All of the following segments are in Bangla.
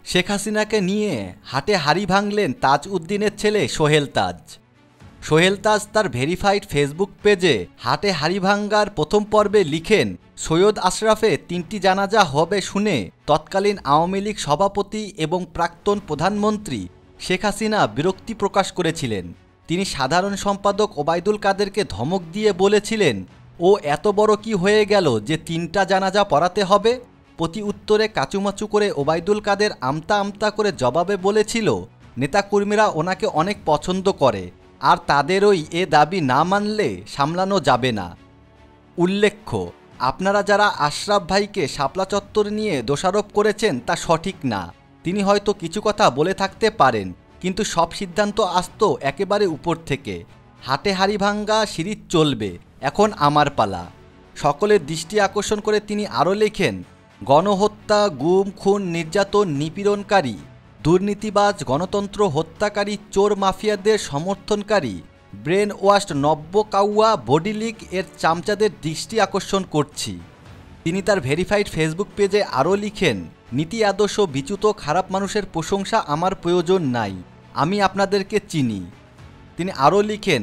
শেখ হাসিনাকে নিয়ে হাটে হাড়ি ভাঙলেন তাজ উদ্দিনের ছেলে সোহেল তাজ। সোহেল তাজ তার ভেরিফাইড ফেসবুক পেজে হাটে হাড়ি ভাঙ্গার প্রথম পর্বে লিখেন, সৈয়দ আশরাফে 3টি জানাজা হবে শুনে তৎকালীন আওয়ামী লীগ সভাপতি এবং প্রাক্তন প্রধানমন্ত্রী শেখ হাসিনা বিরক্তি প্রকাশ করেছিলেন। তিনি সাধারণ সম্পাদক ওবায়দুল কাদেরকে ধমক দিয়ে বলেছিলেন, ও এত বড় কি হয়ে গেল যে 3টা জানাজা পড়াতে হবে। প্রতি উত্তরে কাচুমাচু করে ওবায়দুল কাদের আমতা আমতা করে জবাবে বলেছিল, নেতাকর্মীরা ওনাকে অনেক পছন্দ করে আর তাদেরই এ দাবি না মানলে সামলানো যাবে না। উল্লেখ্য, আপনারা যারা আশরাফ ভাইকে শাপলা চত্বর নিয়ে দোষারোপ করেছেন তা সঠিক না। তিনি হয়তো কিছু কথা বলে থাকতে পারেন, কিন্তু সব সিদ্ধান্ত আসতো একেবারে উপর থেকে। হাটে হাড়ি ভাঙ্গা সিরিজ চলবে, এখন আমার পালা। সকলের দৃষ্টি আকর্ষণ করে তিনি আরও লেখেন, গণহত্যা, গুম, খুন, নির্যাতন, নিপীড়নকারী, দুর্নীতিবাজ, গণতন্ত্র হত্যাকারী, চোর মাফিয়াদের সমর্থনকারী, ব্রেন ওয়াশড নব্য কাউয়া বডি লীগ এর চামচাদের দৃষ্টি আকর্ষণ করছি। তিনি তার ভেরিফাইড ফেসবুক পেজে আরও লিখেন, নীতি আদর্শ বিচ্যুত খারাপ মানুষের প্রশংসা আমার প্রয়োজন নাই, আমি আপনাদেরকে চিনি। তিনি আরও লিখেন,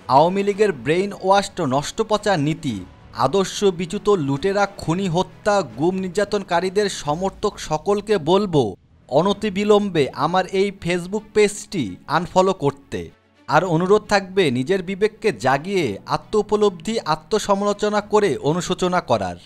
আওয়ামী লীগের ব্রেইন ওয়াশড নষ্টপচা নীতি, আদর্শ বিচ্যুত লুটেরা, খুনি, হত্যা, গুম, নির্যাতনকারীদের সমর্থক সকলকে বলবো অনতিবিলম্বে আমার এই ফেসবুক পেজটি আনফলো করতে। আর অনুরোধ থাকবে নিজের বিবেককে জাগিয়ে আত্ম উপলব্ধি, আত্মসমালোচনা করে অনুশোচনা করার।